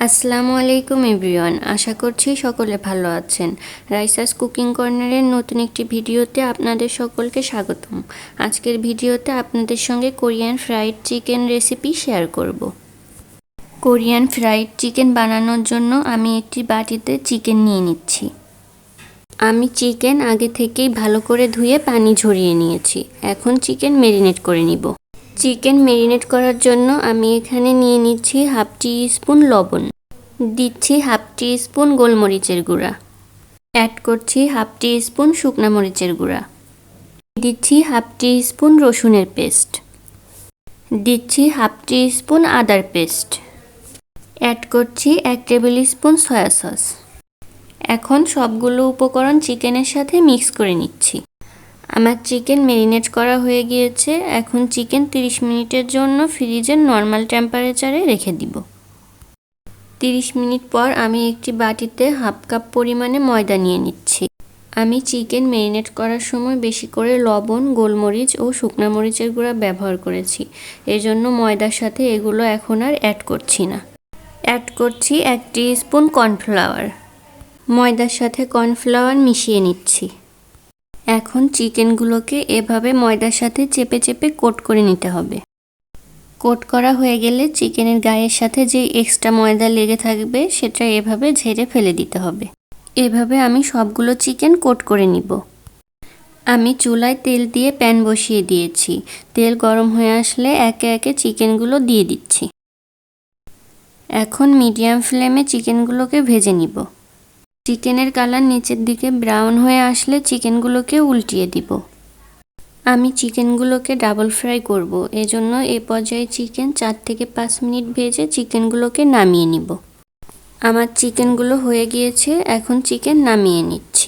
আসসালামু আলাইকুম এভরিওয়ান, আশা করছি সকলে ভালো আছেন। রাইসাস কুকিং কর্নারের নতুন একটি ভিডিওতে আপনাদের সকলকে স্বাগতম। আজকের ভিডিওতে আপনাদের সঙ্গে Korean fried chicken recipe share করব। কোরিয়ান ফ্রাইড চিকেন বানানোর জন্য আমি একটি বাটিতে চিকেন নিয়ে নিচ্ছি। আমি চিকেন আগে থেকেই ভালো করে ধুয়ে পানি ঝরিয়ে নিয়েছি। এখন চিকেন ম্যারিনেট করে নিব। চিকেন ম্যারিনেট করার জন্য আমি এখানে নিয়ে নিচ্ছি হাফ টি স্পুন লবণ, দিচ্ছি হাফ টি স্পুন গোলমরিচের গুঁড়া, অ্যাড করছি হাফ টি স্পুন শুকনা মরিচের গুঁড়া, দিচ্ছি হাফ টি স্পুন রসুনের পেস্ট, দিচ্ছি হাফ টি স্পুন আদার পেস্ট, অ্যাড করছি 1 টেবিল স্পুন সয়া সস। এখন সবগুলো উপকরণ চিকেনের সাথে মিক্স করে নিচ্ছি। আমার চিকেন ম্যারিনেট করা হয়ে গিয়েছে। এখন চিকেন 30 মিনিটের জন্য ফ্রিজের নর্মাল টেম্পারেচারে রেখে দিব। 30 মিনিট পর আমি একটি বাটিতে হাফ কাপ পরিমাণে ময়দা নিয়ে নিচ্ছি। আমি চিকেন ম্যারিনেট করার সময় বেশি করে লবণ, গোলমরিচ ও শুকনা মরিচের গুঁড়া ব্যবহার করেছি। এজন্য ময়দার সাথে এগুলো এখন আর অ্যাড করছি না। অ্যাড করছি 1 টিস্পুন কর্নফ্লাওয়ার। ময়দার সাথে কর্নফ্লাওয়ার মিশিয়ে নিচ্ছি। এখন চিকেনগুলোকে এভাবে ময়দার সাথে চেপে চেপে কোট করে নিতে হবে। কোট করা হয়ে গেলে চিকেনের গায়ের সাথে যে এক্সট্রা ময়দা লেগে থাকবে সেটা এভাবে ঝেড়ে ফেলে দিতে হবে। এভাবে আমি সবগুলো চিকেন কোট করে নিব। আমি চুলায় তেল দিয়ে প্যান বসিয়ে দিয়েছি। তেল গরম হয়ে আসলে একে একে চিকেনগুলো দিয়ে দিচ্ছি। এখন মিডিয়াম ফ্লেমে চিকেনগুলোকে ভেজে নিব। চিকেনের কালার নিচের দিকে ব্রাউন হয়ে আসলে চিকেনগুলোকে উল্টিয়ে দিব। আমি চিকেনগুলোকে ডাবল ফ্রাই করব, এজন্য এ পর্যায়ে চিকেন 4 থেকে 5 মিনিট ভেজে চিকেনগুলোকে নামিয়ে নিব। আমার চিকেনগুলো হয়ে গিয়েছে, এখন চিকেন নামিয়ে নিচ্ছি।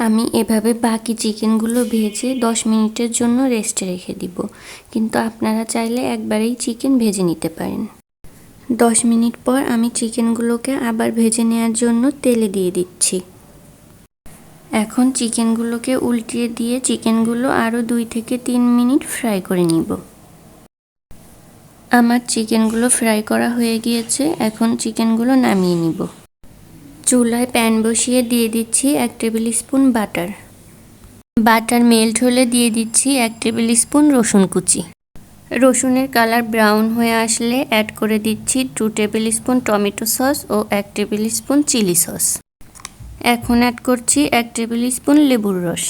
আমি এভাবে বাকি চিকেনগুলো ভেজে 10 মিনিটের জন্য রেস্টে রেখে দিব, কিন্তু আপনারা চাইলে একবারেই চিকেন ভেজে নিতে পারেন। 10 মিনিট পর আমি চিকেনগুলোকে আবার ভেজে নেওয়ার জন্য তেলে দিয়ে দিচ্ছি। এখন চিকেনগুলোকে উল্টিয়ে দিয়ে চিকেনগুলো আরও 2 থেকে 3 মিনিট ফ্রাই করে নিব। আমার চিকেনগুলো ফ্রাই করা হয়ে গিয়েছে, এখন চিকেনগুলো নামিয়ে নিব। চুলায় প্যান বসিয়ে দিয়ে দিচ্ছি 1 table spoon butter. Butter melt হলে দিয়ে দিচ্ছি 1 টেবিল স্পুন রসুন কুচি। রসুনের কালার ব্রাউন হয়ে আসলে অ্যাড করে দিচ্ছি 2 টেবিল স্পুন টমেটো সস ও 1 টেবিল স্পুন চিলি সস। এখন অ্যাড করছি 1 টেবিল স্পুন লেবুর রস।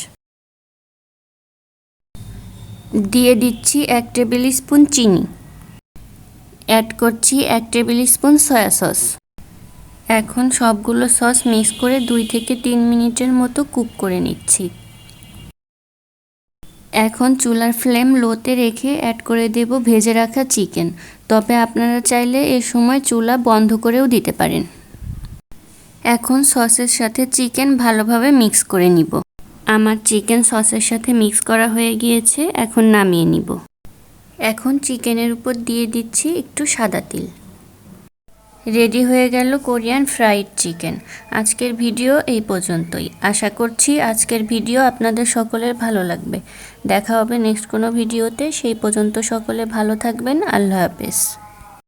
দিয়ে দিচ্ছি 1 টেবিল স্পুন চিনি। অ্যাড করছি 1 টেবিল স্পুন সয়া সস। এখন সবগুলো সস মিক্স করে 2 থেকে 3 মিনিটের মতো কুক করে নিচ্ছি। এখন চুলার ফ্লেম লোতে রেখে অ্যাড করে দেব ভেজে রাখা চিকেন, তবে আপনারা চাইলে এ সময় চুলা বন্ধ করেও দিতে পারেন। এখন সসের সাথে চিকেন ভালোভাবে মিক্স করে নিব। আমার চিকেন সসের সাথে মিক্স করা হয়ে গিয়েছে, এখন নামিয়ে নিব। এখন চিকেনের উপর দিয়ে দিচ্ছি একটু সাদা তিল। রেডি হয়ে গেল কোরিয়ান ফ্রাইড চিকেন। আজকের ভিডিও এই পর্যন্তই। আশা করছি আজকের ভিডিও আপনাদের সকলের ভালো লাগবে। দেখা হবে নেক্সট কোনো ভিডিওতে। সেই পর্যন্ত সকলে ভালো থাকবেন। আল্লাহ হাফেজ।